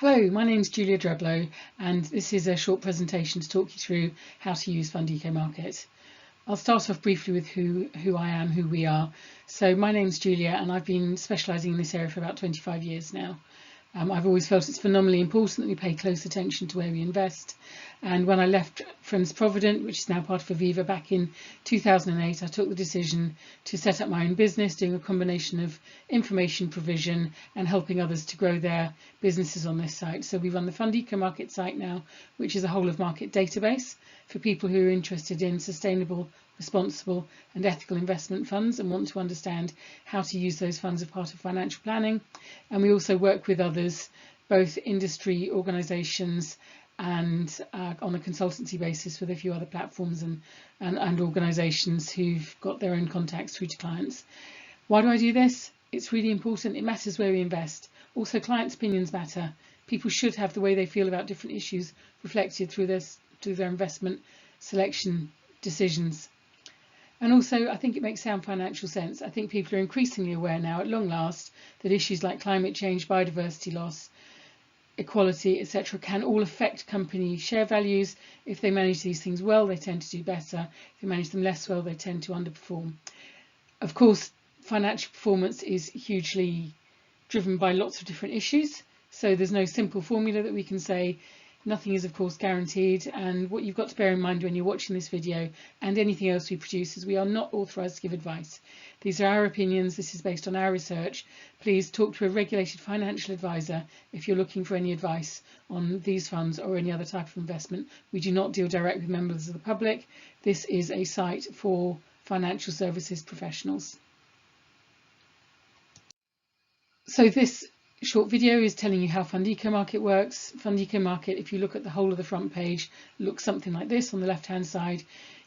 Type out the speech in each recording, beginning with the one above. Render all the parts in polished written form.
Hello, my name's Julia Dreblow, and this is a short presentation to talk you through how to use Fund EcoMarket. I'll start off briefly with who I am, who we are. So my name's Julia, and I've been specialising in this area for about 25 years now. I've always felt it's phenomenally important that we pay close attention to where we invest. And when I left Friends Provident, which is now part of Aviva, back in 2008, I took the decision to set up my own business, doing a combination of information provision and helping others to grow their businesses on this site. So we run the Fund EcoMarket site now, which is a whole of market database for people who are interested in sustainable, responsible and ethical investment funds and want to understand how to use those funds as part of financial planning. And we also work with others, both industry organisations and on a consultancy basis with a few other platforms and organisations who've got their own contacts through to clients. Why do I do this? It's really important. It matters where we invest. Also, clients' opinions matter. People should have the way they feel about different issues reflected through their investment selection decisions. And also, I think it makes sound financial sense. I think people are increasingly aware now, at long last, that issues like climate change, biodiversity loss, equality, etc., can all affect company share values. If they manage these things well, they tend to do better. If they manage them less well, they tend to underperform. Of course, financial performance is hugely driven by lots of different issues. So there's no simple formula that we can say. Nothing is, of course, guaranteed, and what you've got to bear in mind when you're watching this video and anything else we produce is we are not authorised to give advice. These are our opinions, this is based on our research. Please talk to a regulated financial advisor if you're looking for any advice on these funds or any other type of investment. We do not deal directly with members of the public. This is a site for financial services professionals. So this short video is telling you how Fund EcoMarket works. Fund EcoMarket, if you look at the whole of the front page, looks something like this on the left hand side.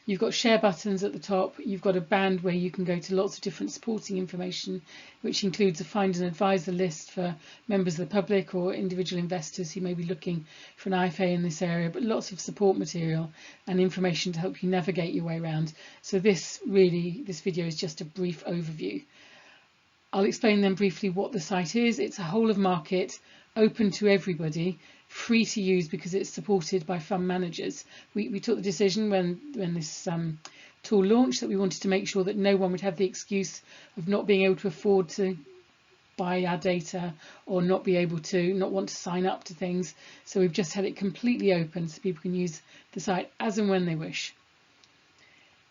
You've got share buttons at the top, you've got a band where you can go to lots of different supporting information, which includes a find an advisor list for members of the public or individual investors who may be looking for an IFA in this area, but lots of support material and information to help you navigate your way around. So this video is just a brief overview. I'll explain then briefly what the site is. It's a whole of market, open to everybody, free to use because it's supported by fund managers. We took the decision when this tool launched that we wanted to make sure that no one would have the excuse of not being able to afford to buy our data or not want to sign up to things. So we've just had it completely open so people can use the site as and when they wish.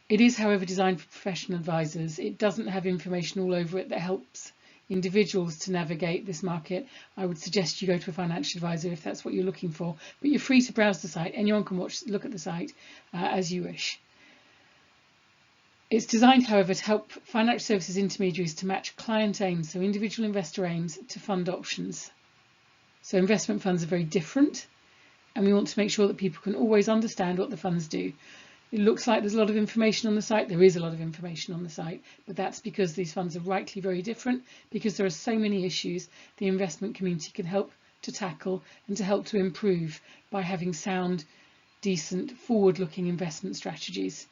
It is, however, designed for professional advisors. It doesn't have information all over it that helps individuals to navigate this market. I would suggest you go to a financial advisor if that's what you're looking for, but you're free to browse the site. Anyone can look at the site as you wish. It's designed, however, to help financial services intermediaries to match client aims, so individual investor aims, to fund options. So investment funds are very different, and we want to make sure that people can always understand what the funds do. It looks like there's a lot of information on the site. There is a lot of information on the site, but that's because these funds are rightly very different, because there are so many issues the investment community can help to tackle and to help to improve by having sound, decent, forward-looking investment strategies.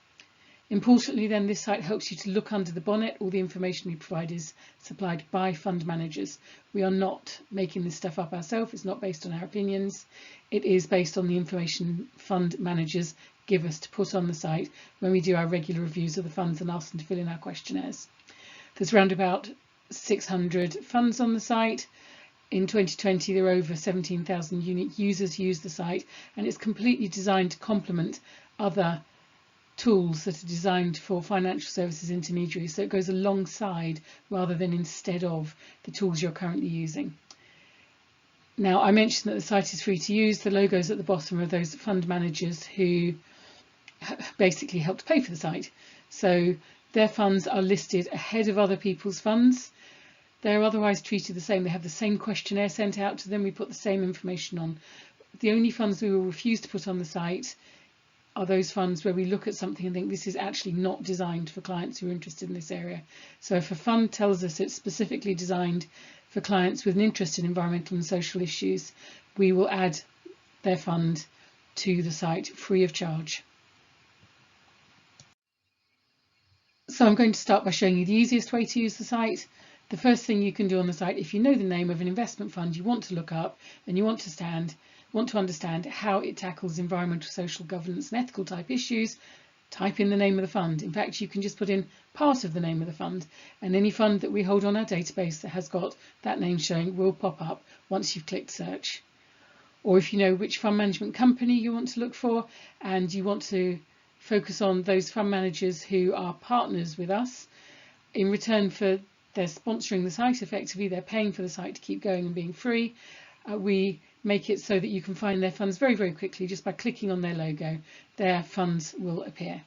Importantly then, this site helps you to look under the bonnet. All the information we provide is supplied by fund managers. We are not making this stuff up ourselves. It's not based on our opinions. It is based on the information fund managers give us to put on the site when we do our regular reviews of the funds and ask them to fill in our questionnaires. There's around about 600 funds on the site. In 2020 there were over 17,000 unique users who use the site, and it's completely designed to complement other tools that are designed for financial services intermediaries, so it goes alongside rather than instead of the tools you're currently using. Now, I mentioned that the site is free to use. The logos at the bottom are those fund managers who basically help to pay for the site. So their funds are listed ahead of other people's funds. They're otherwise treated the same. They have the same questionnaire sent out to them. We put the same information on. The only funds we will refuse to put on the site are those funds where we look at something and think this is actually not designed for clients who are interested in this area. So if a fund tells us it's specifically designed for clients with an interest in environmental and social issues, we will add their fund to the site free of charge. So I'm going to start by showing you the easiest way to use the site. The first thing you can do on the site, if you know the name of an investment fund you want to look up and you want to understand how it tackles environmental, social, governance and ethical type issues, type in the name of the fund. In fact, you can just put in part of the name of the fund, and any fund that we hold on our database that has got that name showing will pop up once you've clicked search. Or if you know which fund management company you want to look for and you want to focus on those fund managers who are partners with us, in return for their sponsoring the site, effectively they're paying for the site to keep going and being free, we make it so that you can find their funds very, very quickly just by clicking on their logo. Their funds will appear.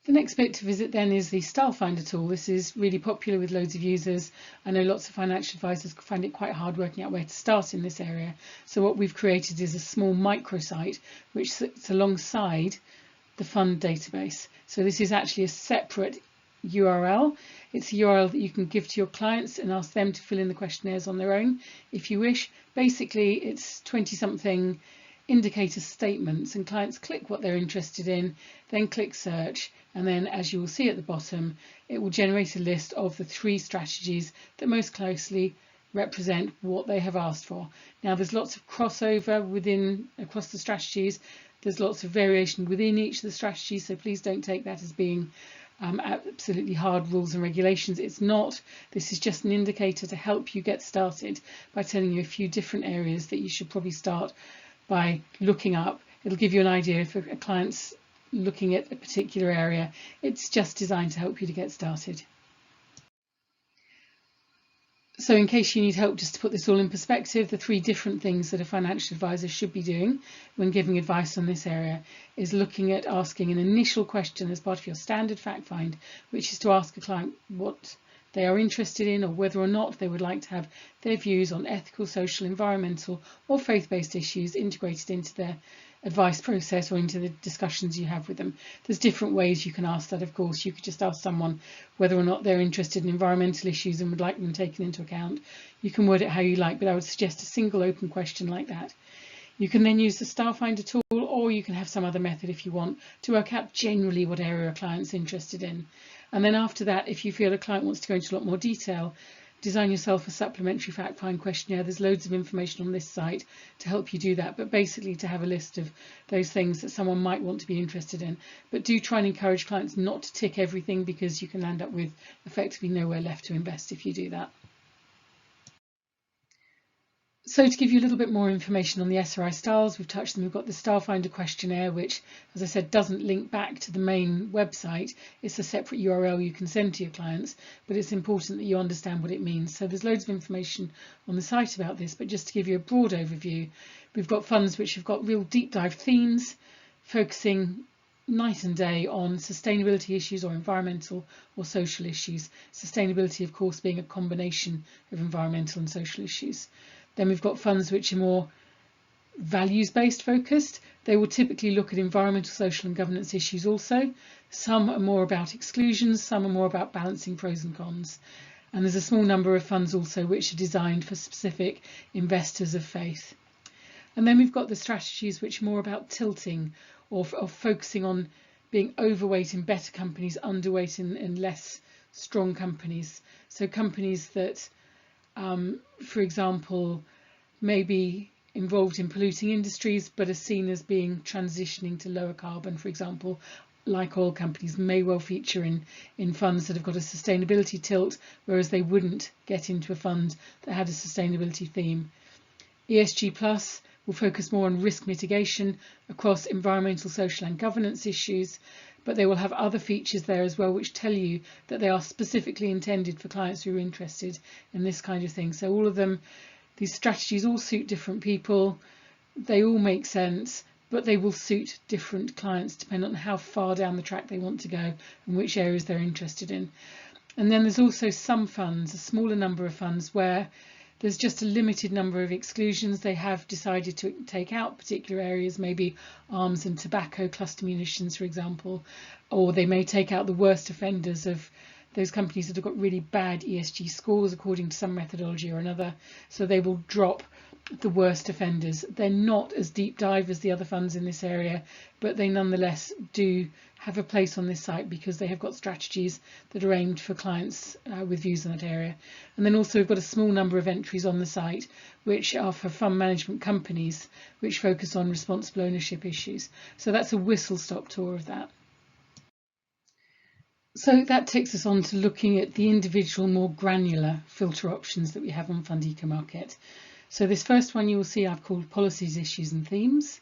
The next bit to visit then is the Style Finder tool. This is really popular with loads of users. I know lots of financial advisors find it quite hard working out where to start in this area. So what we've created is a small microsite which sits alongside the fund database. So this is actually a separate URL. It's a URL that you can give to your clients and ask them to fill in the questionnaires on their own if you wish. Basically, it's 20-something indicator statements, and clients click what they're interested in, then click search, and then, as you will see at the bottom, it will generate a list of the 3 strategies that most closely represent what they have asked for. Now, there's lots of crossover across the strategies. There's lots of variation within each of the strategies, so please don't take that as being absolutely hard rules and regulations. It's not. This is just an indicator to help you get started by telling you a few different areas that you should probably start by looking up. It'll give you an idea if a client's looking at a particular area. It's just designed to help you to get started. So in case you need help, just to put this all in perspective, the 3 different things that a financial advisor should be doing when giving advice on this area is looking at asking an initial question as part of your standard fact find, which is to ask a client what they are interested in or whether or not they would like to have their views on ethical, social, environmental or faith-based issues integrated into their advice process or into the discussions you have with them. There's different ways you can ask that, of course. You could just ask someone whether or not they're interested in environmental issues and would like them taken into account. You can word it how you like, but I would suggest a single open question like that. You can then use the Style Finder tool, or you can have some other method if you want to work out generally what area a client's interested in. And then after that, if you feel a client wants to go into a lot more detail, design yourself a supplementary fact find questionnaire. There's loads of information on this site to help you do that, but basically to have a list of those things that someone might want to be interested in. But do try and encourage clients not to tick everything, because you can end up with effectively nowhere left to invest if you do that. So to give you a little bit more information on the SRI styles, we've touched them. We've got the Style Finder questionnaire, which, as I said, doesn't link back to the main website. It's a separate URL you can send to your clients, but it's important that you understand what it means. So there's loads of information on the site about this, but just to give you a broad overview, we've got funds which have got real deep dive themes, focusing night and day on sustainability issues or environmental or social issues. Sustainability, of course, being a combination of environmental and social issues. Then we've got funds which are more values-based focused. They will typically look at environmental, social and governance issues also. Some are more about exclusions, some are more about balancing pros and cons. And there's a small number of funds also which are designed for specific investors of faith. And then we've got the strategies which are more about tilting or focusing on being overweight in better companies, underweight in less strong companies. So companies that for example, may be involved in polluting industries but are seen as being transitioning to lower carbon, for example, like oil companies, may well feature in funds that have got a sustainability tilt, whereas they wouldn't get into a fund that had a sustainability theme. ESG Plus will focus more on risk mitigation across environmental, social and governance issues, but they will have other features there as well which tell you that they are specifically intended for clients who are interested in this kind of thing. So all of them, these strategies all suit different people, they all make sense, but they will suit different clients depending on how far down the track they want to go and which areas they're interested in. And then there's also some funds, a smaller number of funds, where there's just a limited number of exclusions. They have decided to take out particular areas, maybe arms and tobacco, cluster munitions, for example, or they may take out the worst offenders of those companies that have got really bad ESG scores according to some methodology or another. So they will drop the worst offenders. They're not as deep dive as the other funds in this area, but they nonetheless do have a place on this site because they have got strategies that are aimed for clients with views in that area. And then also we've got a small number of entries on the site which are for fund management companies which focus on responsible ownership issues. So that's a whistle-stop tour of that. So that takes us on to looking at the individual, more granular filter options that we have on Fund EcoMarket. So this first one you will see I've called Policies, Issues and Themes.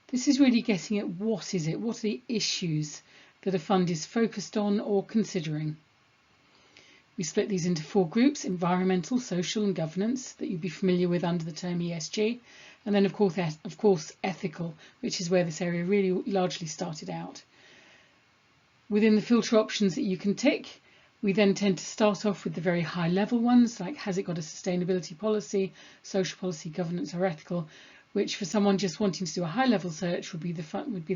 This is really getting at what is it, what are the issues that a fund is focused on or considering. We split these into 4 groups: environmental, social and governance, that you'd be familiar with under the term ESG, and then of course ethical, which is where this area really largely started out. Within the filter options that you can tick, we then tend to start off with the very high level ones, like has it got a sustainability policy, social policy, governance or ethical, which for someone just wanting to do a high level search would be the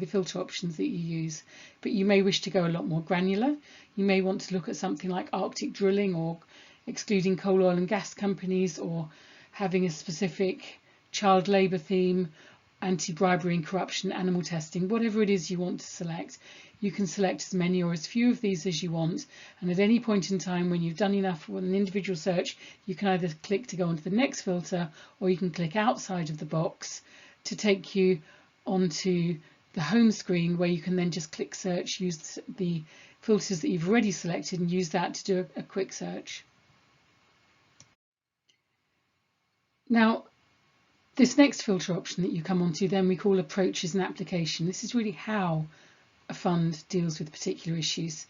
filter options that you use. But you may wish to go a lot more granular. You may want to look at something like Arctic drilling, or excluding coal, oil and gas companies, or having a specific child labour theme, anti-bribery and corruption, animal testing, whatever it is you want to select. You can select as many or as few of these as you want, and at any point in time when you've done enough with an individual search, you can either click to go on to the next filter, or you can click outside of the box to take you onto the home screen, where you can then just click search, use the filters that you've already selected and use that to do a quick search. Now, this next filter option that you come onto then we call Approaches and Application. This is really how a fund deals with particular issues.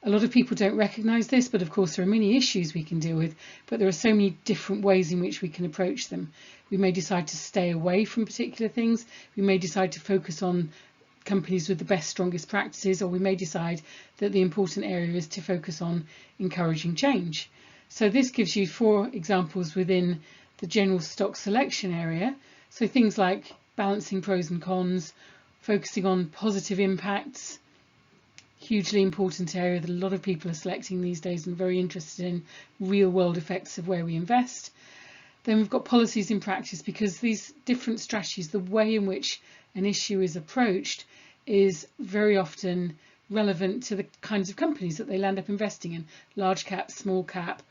A lot of people don't recognise this, but of course there are many issues we can deal with, but there are so many different ways in which we can approach them. We may decide to stay away from particular things, we may decide to focus on companies with the best, strongest practices, or we may decide that the important area is to focus on encouraging change. So this gives you 4 examples within the general stock selection area. So things like balancing pros and cons, focusing on positive impacts, hugely important area that a lot of people are selecting these days and very interested in real world effects of where we invest. Then we've got policies in practice, because these different strategies, the way in which an issue is approached is very often relevant to the kinds of companies that they land up investing in, large cap, small cap,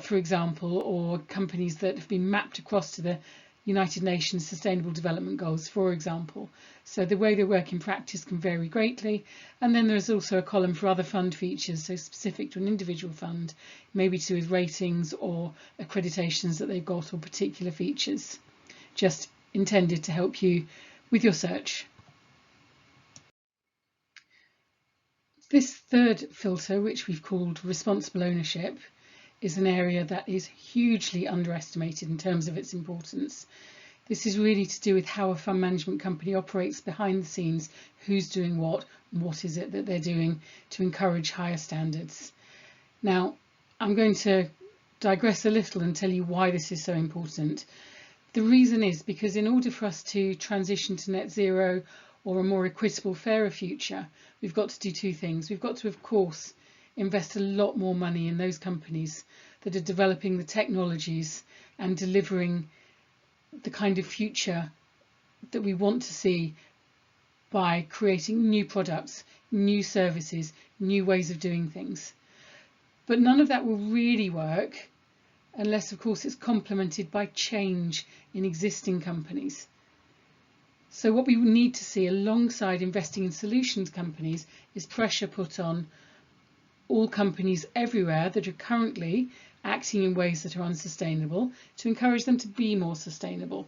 for example, or companies that have been mapped across to the United Nations Sustainable Development Goals, for example. So the way they work in practice can vary greatly. And then there's also a column for other fund features, so specific to an individual fund, maybe to do with ratings or accreditations that they've got, or particular features, just intended to help you with your search. This third filter, which we've called Responsible Ownership, is an area that is hugely underestimated in terms of its importance. This is really to do with how a fund management company operates behind the scenes, who's doing what is it that they're doing to encourage higher standards. Now, I'm going to digress a little and tell you why this is so important. The reason is because in order for us to transition to net zero or a more equitable, fairer future, we've got to do 2 things. We've got to, of course, invest a lot more money in those companies that are developing the technologies and delivering the kind of future that we want to see by creating new products, new services, new ways of doing things. But none of that will really work unless, of course, it's complemented by change in existing companies. So what we need to see alongside investing in solutions companies is pressure put on all companies everywhere that are currently acting in ways that are unsustainable to encourage them to be more sustainable.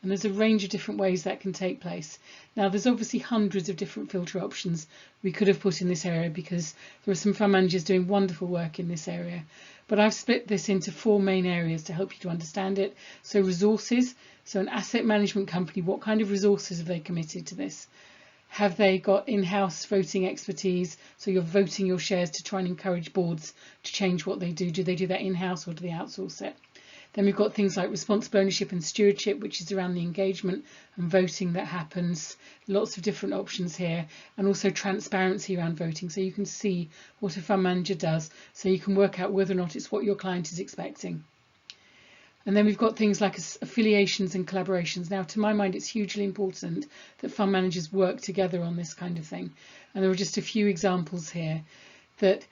And there's a range of different ways that can take place. Now, there's obviously hundreds of different filter options we could have put in this area, because there are some fund managers doing wonderful work in this area. But I've split this into 4 main areas to help you to understand it. So resources, so an asset management company, what kind of resources have they committed to this? Have they got in-house voting expertise? So you're voting your shares to try and encourage boards to change what they do. Do they do that in-house or do they outsource it? Then we've got things like responsible ownership and stewardship, which is around the engagement and voting that happens. Lots of different options here, and also transparency around voting, so you can see what a fund manager does, so you can work out whether or not it's what your client is expecting. And then we've got things like affiliations and collaborations. Now, to my mind, it's hugely important that fund managers work together on this kind of thing. And there are just a few examples here that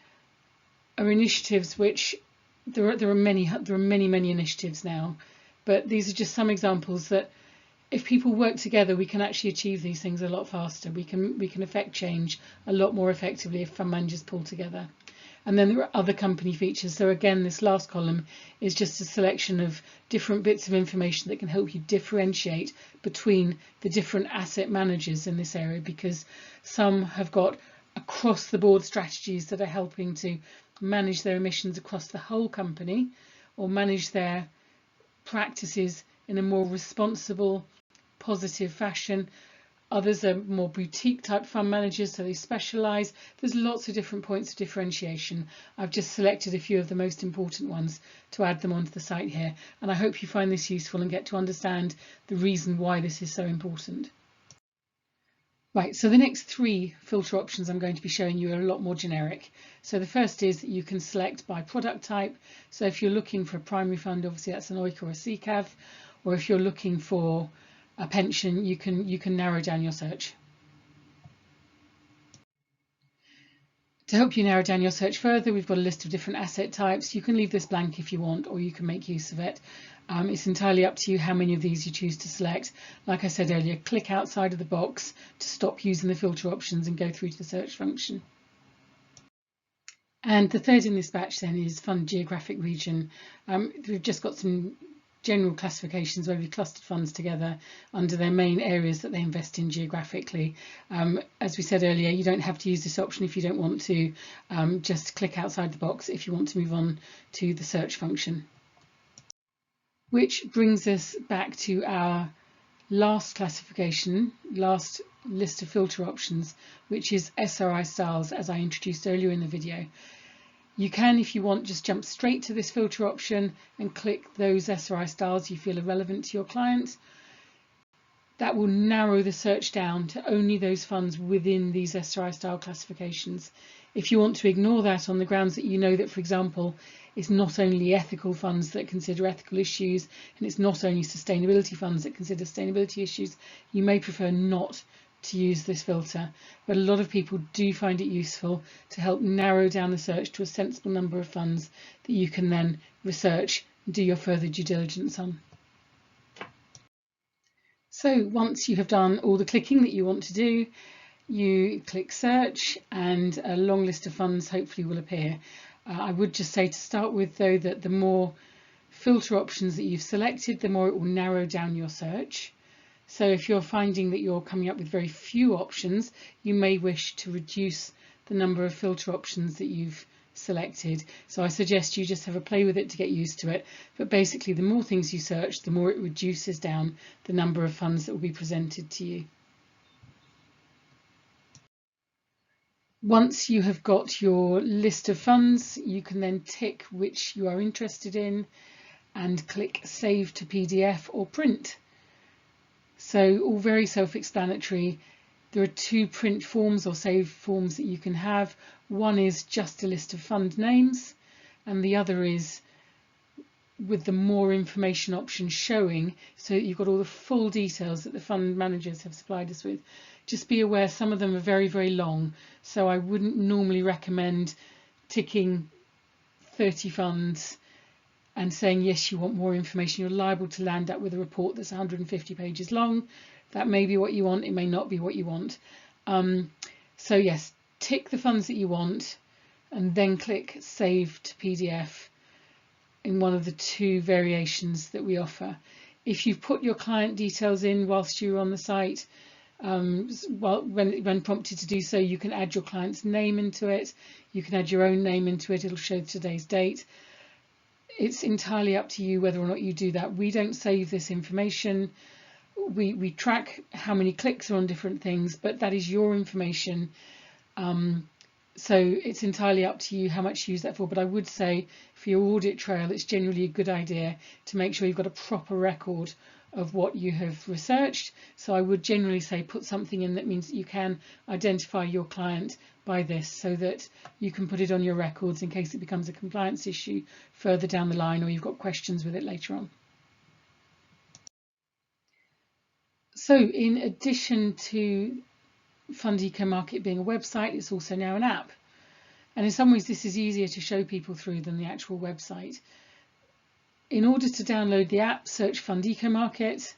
are initiatives which there are many initiatives now, but these are just some examples that if people work together, we can actually achieve these things a lot faster. We can affect change a lot more effectively if fund managers pull together. And then there are other company features. So again, this last column is just a selection of different bits of information that can help you differentiate between the different asset managers in this area, because some have got across the board strategies that are helping to manage their emissions across the whole company, or manage their practices in a more responsible, positive fashion. Others are more boutique type fund managers, so they specialise. There's lots of different points of differentiation. I've just selected a few of the most important ones to add them onto the site here, and I hope you find this useful and get to understand the reason why this is so important. Right, so the next three filter options I'm going to be showing you are a lot more generic. So the first is that you can select by product type. So if you're looking for a primary fund, obviously that's an OIC or a CCAV, or if you're looking for a pension, you can narrow down your search. To help you narrow down your search further, we've got a list of different asset types. You can leave this blank if you want, or you can make use of it. It's entirely up to you how many of these you choose to select. Like I said earlier, click outside of the box to stop using the filter options and go through to the search function. And the third in this batch then is Fund Geographic Region. We've just got some general classifications where we've clustered funds together under their main areas that they invest in geographically. As we said earlier, you don't have to use this option if you don't want to. Just click outside the box if you want to move on to the search function. Which brings us back to our last classification, last list of filter options, which is SRI styles, as I introduced earlier in the video. You can, if you want, just jump straight to this filter option and click those SRI styles you feel are relevant to your client. That will narrow the search down to only those funds within these SRI style classifications. If you want to ignore that on the grounds that you know that, for example, it's not only ethical funds that consider ethical issues, and it's not only sustainability funds that consider sustainability issues, you may prefer not to use this filter. But a lot of people do find it useful to help narrow down the search to a sensible number of funds that you can then research and do your further due diligence on. So once you have done all the clicking that you want to do, you click search and a long list of funds hopefully will appear. I would just say to start with though that the more filter options that you've selected, the more it will narrow down your search. So if you're finding that you're coming up with very few options, you may wish to reduce the number of filter options that you've selected. So I suggest you just have a play with it to get used to it. But basically, the more things you search, the more it reduces down the number of funds that will be presented to you. Once you have got your list of funds, you can then tick which you are interested in and click Save to PDF or Print. So all very self-explanatory. There are two print forms or save forms that you can have. One is just a list of fund names, and the other is with the more information option showing, so that you've got all the full details that the fund managers have supplied us with. Just be aware some of them are very, very long, so I wouldn't normally recommend ticking 30 funds and saying yes you want more information. You're liable to land up with a report that's 150 pages long. That may be what you want, it may not be what you want. So yes, tick the funds that you want and then click Save to PDF in one of the two variations that we offer. If you've put your client details in whilst you're on the site, when prompted to do so, you can add your client's name into it. You can add your own name into it. It'll show today's date. It's entirely up to you whether or not you do that. We don't save this information. We track how many clicks are on different things, but that is your information. So it's entirely up to you how much you use that for. But I would say for your audit trail, it's generally a good idea to make sure you've got a proper record of what you have researched. So I would generally say put something in that means that you can identify your client by this, so that you can put it on your records in case it becomes a compliance issue further down the line or you've got questions with it later on. So in addition to Fund EcoMarket being a website, it's also now an app. And in some ways this is easier to show people through than the actual website. In order to download the app, search Fund EcoMarket.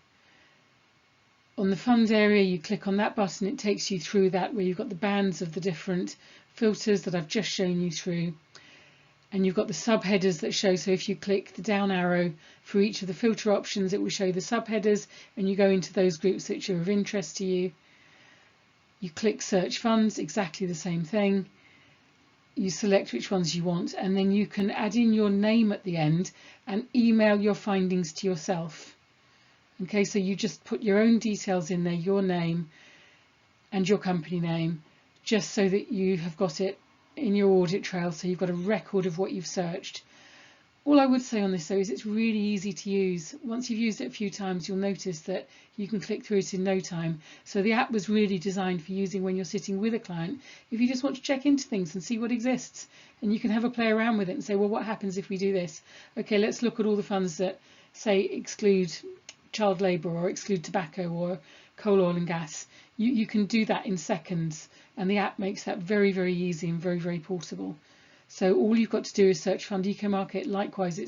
On the funds area, you click on that button, it takes you through that where you've got the bands of the different filters that I've just shown you through. And you've got the subheaders that show, so if you click the down arrow for each of the filter options, it will show the subheaders and you go into those groups which are of interest to you. You click search funds, exactly the same thing. You select which ones you want and then you can add in your name at the end and email your findings to yourself. Okay, so you just put your own details in there, your name and your company name, just so that you have got it in your audit trail, so you've got a record of what you've searched. All I would say on this though is it's really easy to use. Once you've used it a few times, you'll notice that you can click through it in no time. So the app was really designed for using when you're sitting with a client, if you just want to check into things and see what exists, and you can have a play around with it and say, well, what happens if we do this? Okay, let's look at all the funds that say exclude child labour or exclude tobacco or coal, oil and gas. You can do that in seconds, and the app makes that very, very easy and very, very portable. So all you've got to do is search Fund EcoMarket. Likewise,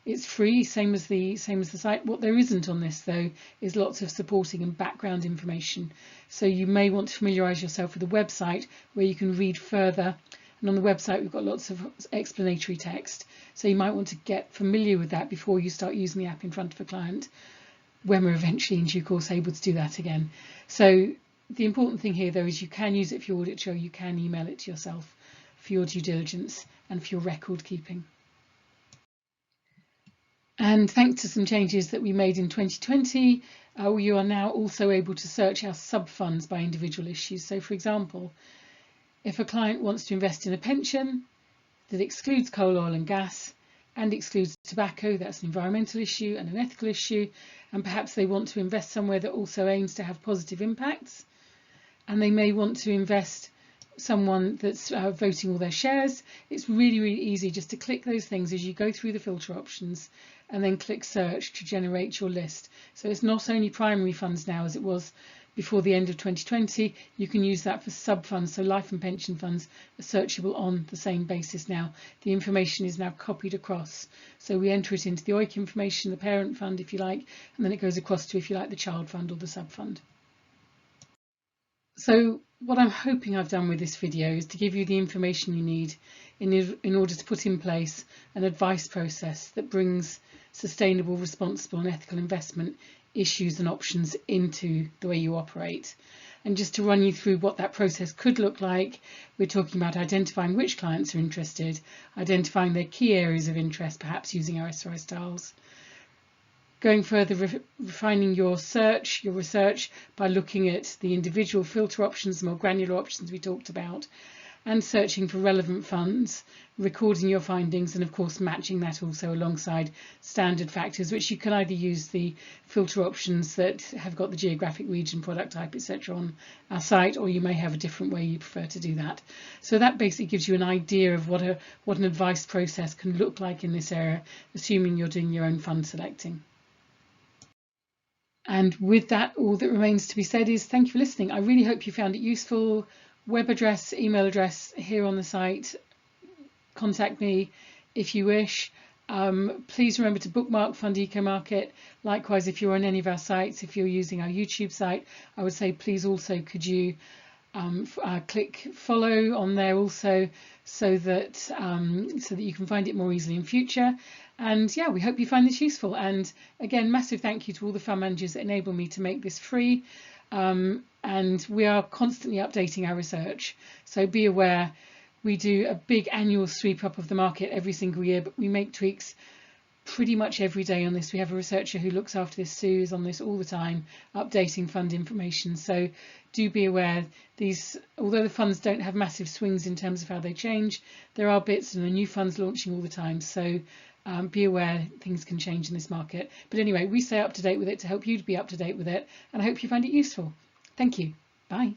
it's free, same as the site. What there isn't on this though is lots of supporting and background information. So you may want to familiarise yourself with the website where you can read further. And on the website we've got lots of explanatory text. So you might want to get familiar with that before you start using the app in front of a client, when we're eventually in due course able to do that again. So the important thing here though is you can use it for your audit trail, you can email it to yourself for your due diligence and for your record keeping. And thanks to some changes that we made in 2020, you are now also able to search our sub-funds by individual issues. So for example, if a client wants to invest in a pension that excludes coal, oil and gas and excludes tobacco, that's an environmental issue and an ethical issue, and perhaps they want to invest somewhere that also aims to have positive impacts, and they may want to invest someone that's voting all their shares. It's really, really easy just to click those things as you go through the filter options and then click search to generate your list. So it's not only primary funds now as it was before the end of 2020, you can use that for sub-funds, so life and pension funds are searchable on the same basis now. The information is now copied across. So we enter it into the OIC information, the parent fund if you like, and then it goes across to, if you like, the child fund or the sub-fund. So what I'm hoping I've done with this video is to give you the information you need in order to put in place an advice process that brings sustainable, responsible and ethical investment issues and options into the way you operate. And just to run you through what that process could look like, we're talking about identifying which clients are interested, identifying their key areas of interest, perhaps using our SRI styles, going further, refining your research by looking at the individual filter options, the more granular options we talked about, and searching for relevant funds, recording your findings, and of course matching that also alongside standard factors, which you can either use the filter options that have got the geographic region, product type, etc. on our site, or you may have a different way you prefer to do that. So that basically gives you an idea of what an advice process can look like in this area, assuming you're doing your own fund selecting. And with that, all that remains to be said is thank you for listening. I really hope you found it useful. Web address, email address here on the site. Contact me if you wish. Please remember to bookmark Fund EcoMarket. Likewise, if you're on any of our sites, if you're using our YouTube site, I would say please also could you click follow on there also, so that you can find it more easily in future. And yeah, we hope you find this useful. And again, massive thank you to all the fund managers that enable me to make this free. And we are constantly updating our research, so be aware we do a big annual sweep up of the market every single year, but we make tweaks pretty much every day on this. We have a researcher who looks after this, Sue, is on this all the time, updating fund information. So do be aware, although the funds don't have massive swings in terms of how they change, there are bits and the new funds launching all the time. So be aware things can change in this market. But anyway, we stay up to date with it to help you to be up to date with it, and I hope you find it useful. Thank you. Bye.